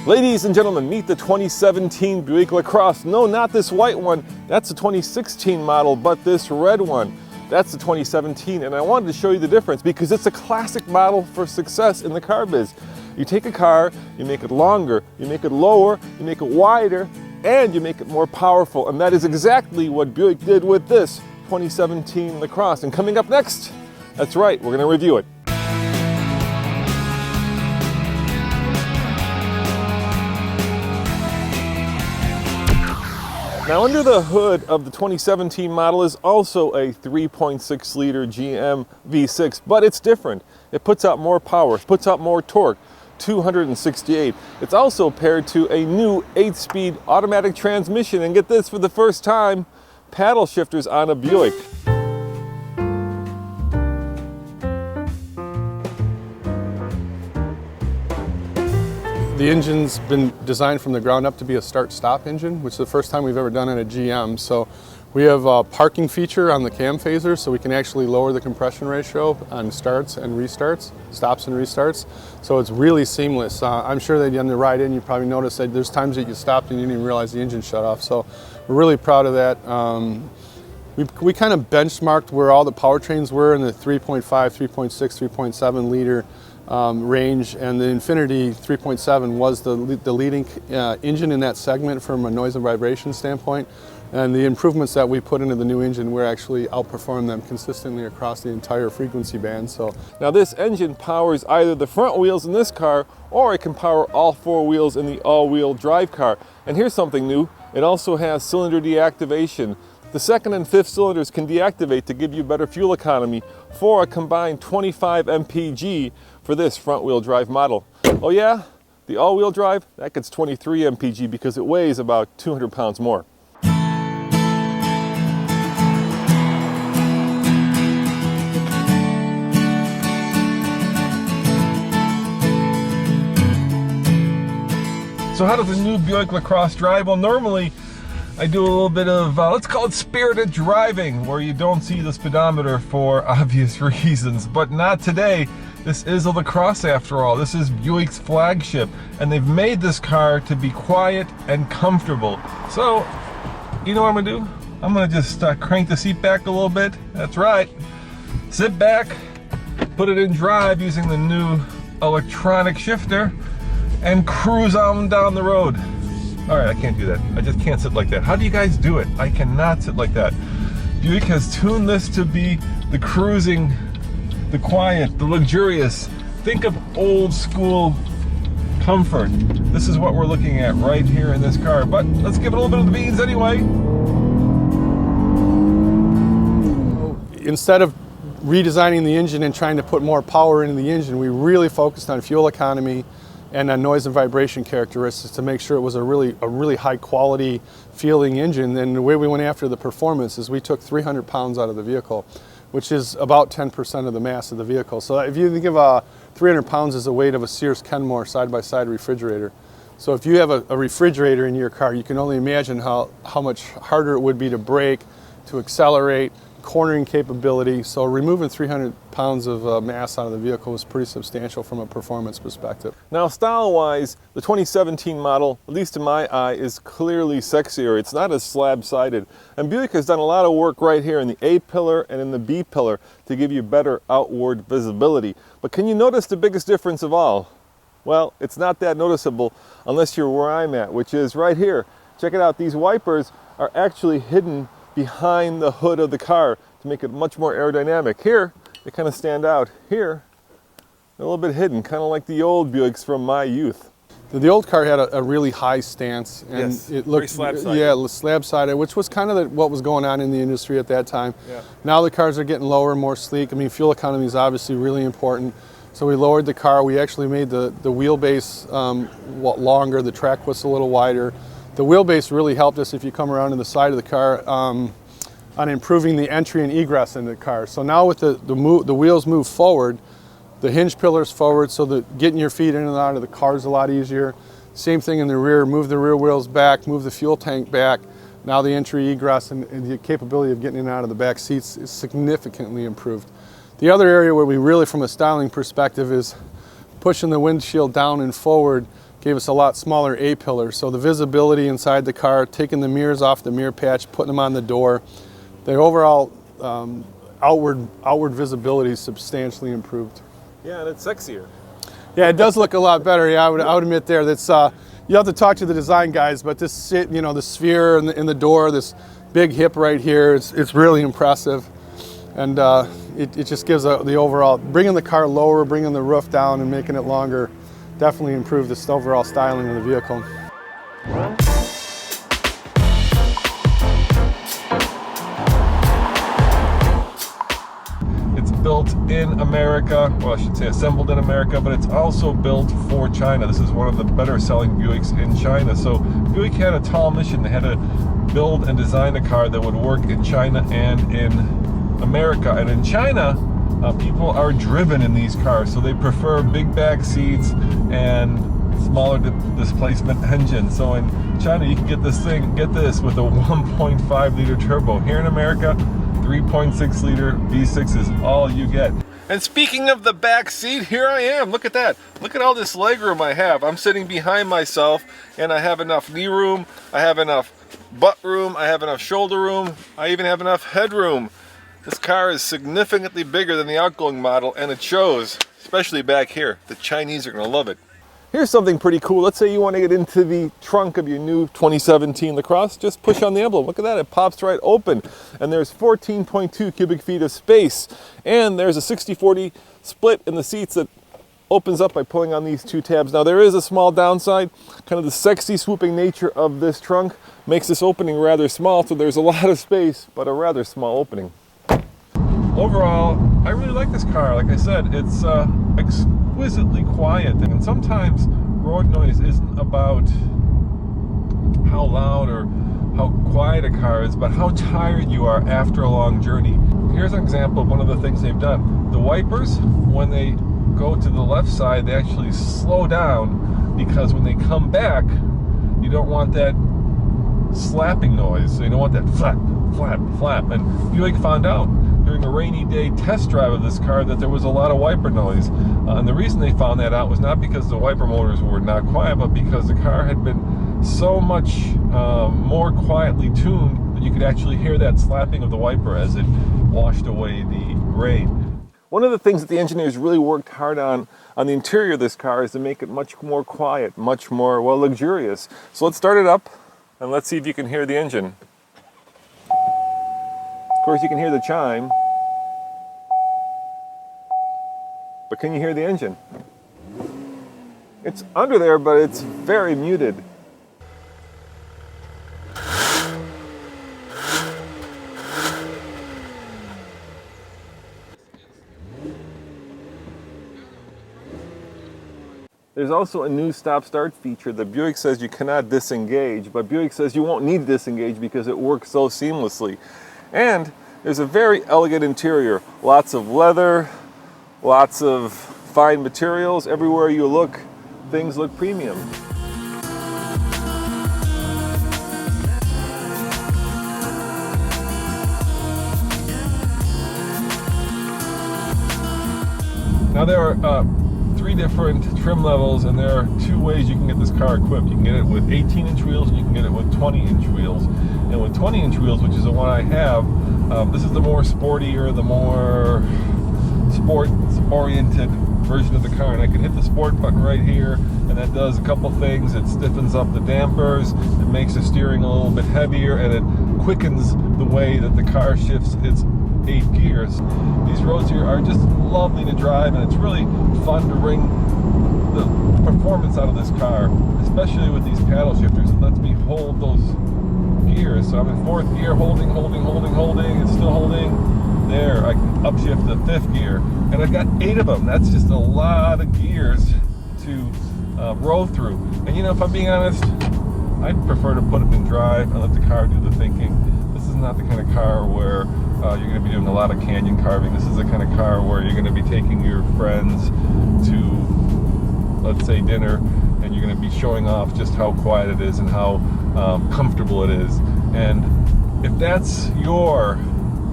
Ladies and gentlemen, meet the 2017 Buick LaCrosse. No, not this white one. That's the 2016 model, but this red one. That's the 2017, and I wanted to show you the difference because it's a classic model for success in the car biz. You take a car, you make it longer, you make it lower, you make it wider, and you make it more powerful. And that is exactly what Buick did with this 2017 LaCrosse. And coming up next, that's right, we're going to review it. Now, under the hood of the 2017 model is also a 3.6 liter GM V6, but it's different. It puts out more power, puts out more torque, 268. It's also paired to a new 8-speed automatic transmission, and get this, for the first time, paddle shifters on a Buick. The engine's been designed from the ground up to be a start-stop engine, which is the first time we've ever done on a GM. So we have a parking feature on the cam phaser, so we can actually lower the compression ratio on starts and restarts, stops and restarts. So it's really seamless. I'm sure that on the ride in, you probably noticed that there's times that you stopped and you didn't even realize the engine shut off. So we're really proud of that. We kind of benchmarked where all the powertrains were in the 3.5, 3.6, 3.7 liter range, and the Infiniti 3.7 was the leading engine in that segment from a noise and vibration standpoint. And the improvements that we put into the new engine, we're actually outperforming them consistently across the entire frequency band. So now this engine powers either the front wheels in this car, or it can power all four wheels in the all-wheel drive car. And here's something new, it also has cylinder deactivation. The second and fifth cylinders can deactivate to give you better fuel economy for a combined 25 mpg for this front-wheel drive model. Oh yeah, the all-wheel drive, that gets 23 mpg because it weighs about 200 pounds more. So how does the new Buick LaCrosse drive? Well, normally I do a little bit of, let's call it spirited driving, where you don't see the speedometer for obvious reasons, but not today. This is a LaCrosse after all. This is Buick's flagship, and they've made this car to be quiet and comfortable. So, you know what I'm gonna do? I'm gonna just crank the seat back a little bit. That's right. Sit back, put it in drive using the new electronic shifter, and cruise on down the road. All right, I can't do that. I just can't sit like that. How do you guys do it? I cannot sit like that. Buick has tuned this to be the cruising, the quiet, the luxurious. Think of old school comfort. This is what we're looking at right here in this car. But let's give it a little bit of the beans anyway. instead of redesigning the engine and trying to put more power into the engine, we really focused on fuel economy and on noise and vibration characteristics to make sure it was a really high quality feeling engine. And the way we went after the performance is we took 300 pounds out of the vehicle, which is about 10% of the mass of the vehicle. So if you think of 300 pounds as the weight of a Sears Kenmore side-by-side refrigerator. So if you have a refrigerator in your car, you can only imagine how much harder it would be to brake, to accelerate, cornering capability. So removing 300 pounds of mass out of the vehicle was pretty substantial from a performance perspective. Now, style-wise, the 2017 model, at least in my eye, is clearly sexier. It's not as slab-sided. And Buick has done a lot of work right here in the A pillar and in the B pillar to give you better outward visibility. But can you notice the biggest difference of all? Well, it's not that noticeable unless you're where I'm at, which is right here. Check it out. These wipers are actually hidden behind the hood of the car to make it much more aerodynamic. Here, they kind of stand out. Here, they're a little bit hidden, kind of like the old Buicks from my youth. The old car had a really high stance, and yes, it looked slab-sided. Yeah, slab-sided, which was kind of what was going on in the industry at that time. Yeah. Now the cars are getting lower, more sleek. I mean, fuel economy is obviously really important. So we lowered the car. We actually made the wheelbase longer. The track was a little wider. The wheelbase really helped us if you come around to the side of the car on improving the entry and egress in the car. So now with the wheels move forward, the hinge pillars forward, so that getting your feet in and out of the car is a lot easier. Same thing in the rear. Move the rear wheels back, move the fuel tank back. Now the entry, egress, and the capability of getting in and out of the back seats is significantly improved. The other area where we really, from a styling perspective, is pushing the windshield down and forward gave us a lot smaller A-pillars. So the visibility inside the car, taking the mirrors off the mirror patch, putting them on the door, the overall outward visibility is substantially improved. Yeah, and it's sexier. Yeah, it does look a lot better. Yeah, I would admit there. That's you have to talk to the design guys, but this, you know, the sphere in the door, this big hip right here, it's really impressive, and it just gives the overall, bringing the car lower, bringing the roof down, and making it longer, definitely improved the overall styling of the vehicle. Built in America, well, I should say assembled in America, but it's also built for China. This is one of the better selling Buicks in China. So Buick had a tall mission. They had to build and design a car that would work in China and in America. And in China, people are driven in these cars, so they prefer big back seats and smaller displacement engine. So in China, you can get this with a 1.5 liter turbo. Here in America, 3.6 liter V6 is all you get. And speaking of the back seat, here I am. Look at that. Look at all this legroom I have. I'm sitting behind myself, and I have enough knee room, I have enough butt room, I have enough shoulder room, I even have enough headroom. This car is significantly bigger than the outgoing model, and it shows, especially back here. The Chinese are going to love it. Here's something pretty cool. Let's say you want to get into the trunk of your new 2017 LaCrosse. Just push on the envelope. Look at that. It pops right open. And there's 14.2 cubic feet of space. And there's a 60-40 split in the seats that opens up by pulling on these two tabs. Now, there is a small downside. Kind of the sexy swooping nature of this trunk makes this opening rather small. So there's a lot of space, but a rather small opening. Overall, I really like this car. Like I said, it's exquisitely quiet, and sometimes road noise isn't about how loud or how quiet a car is, but how tired you are after a long journey. Here's an example of one of the things they've done. The wipers, when they go to the left side, they actually slow down, because when they come back, you don't want that slapping noise. So you don't want that flap, flap, flap. And Buick found out during a rainy day test drive of this car that there was a lot of wiper noise. And the reason they found that out was not because the wiper motors were not quiet, but because the car had been so much more quietly tuned that you could actually hear that slapping of the wiper as it washed away the rain. One of the things that the engineers really worked hard on the interior of this car is to make it much more quiet, much more, well, luxurious. So let's start it up and let's see if you can hear the engine. Of course, you can hear the chime, but can you hear the engine? It's under there, but it's very muted. There's also a new stop-start feature that Buick says you cannot disengage, but Buick says you won't need to disengage because it works so seamlessly. And there's a very elegant interior. Lots of leather, lots of fine materials. Everywhere you look, things look premium. Now there are 3 different trim levels, and there are 2 ways you can get this car equipped. You can get it with 18-inch wheels, and you can get it with 20-inch wheels. And with 20-inch wheels, which is the one I have, this is the more sportier, the more sports-oriented version of the car. And I can hit the sport button right here, and that does a couple things. It stiffens up the dampers, it makes the steering a little bit heavier, and it quickens the way that the car shifts its 8 gears. These roads here are just lovely to drive, and it's really fun to wring the performance out of this car, especially with these paddle shifters. It lets me hold those gears. So I'm in 4th gear, holding, it's still holding. There, I can upshift to 5th gear, and I've got 8 of them. That's just a lot of gears to roll through. And you know, if I'm being honest, I'd prefer to put it in drive and let the car do the thinking. This is not the kind of car where you're going to be doing a lot of canyon carving. This is the kind of car where you're going to be taking your friends to, let's say, dinner, and you're going to be showing off just how quiet it is and how comfortable it is. And if that's your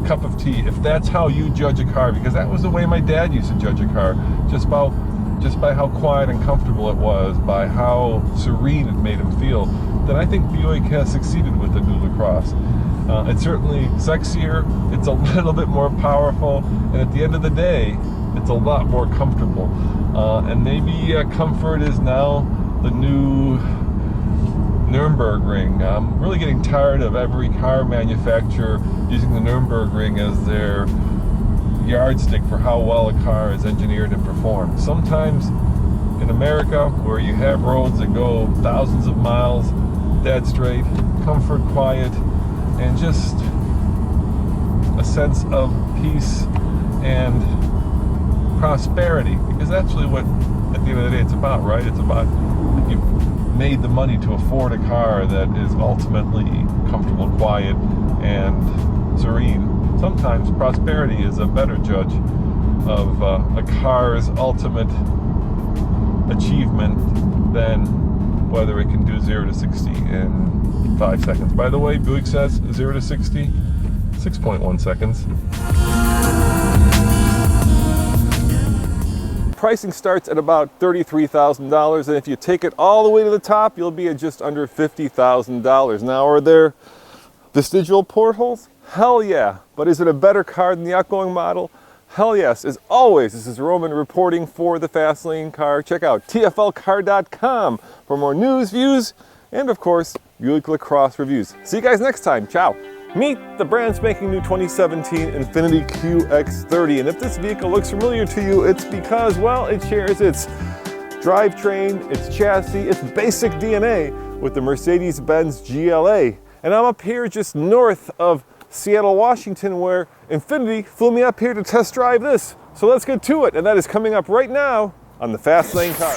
cup of tea, if that's how you judge a car, because that was the way my dad used to judge a car, just about just by how quiet and comfortable it was, by how serene it made him feel, then I think Buick has succeeded with the new LaCrosse. It's certainly sexier, it's a little bit more powerful, and at the end of the day, it's a lot more comfortable. And maybe comfort is now the new Nürburgring. I'm really getting tired of every car manufacturer using the Nürburgring as their yardstick for how well a car is engineered and performed. Sometimes in America, where you have roads that go thousands of miles dead straight, comfort, quiet, and just a sense of peace and prosperity, because that's really what at the end of the day it's about, right? It's about you've made the money to afford a car that is ultimately comfortable, quiet, and serene. Sometimes prosperity is a better judge of a car's ultimate achievement than whether it can do 0 to 60 in 5 seconds. By the way, Buick says 0 to 60, 6.1 seconds. Pricing starts at about $33,000, and if you take it all the way to the top, you'll be at just under $50,000. Now, are there vestigial portholes? Hell yeah. But is it a better car than the outgoing model? Hell yes. As always, this is Roman reporting for the Fast Lane Car. Check out tflcar.com for more news, views, and of course, Buick LaCrosse reviews. See you guys next time. Ciao. Meet the brand spanking new 2017 Infiniti QX30. And if this vehicle looks familiar to you, it's because, well, it shares its drivetrain, its chassis, its basic DNA with the Mercedes-Benz GLA. And I'm up here just north of Seattle, Washington, where Infiniti flew me up here to test drive this. So let's get to it, and that is coming up right now on the Fast Lane Car.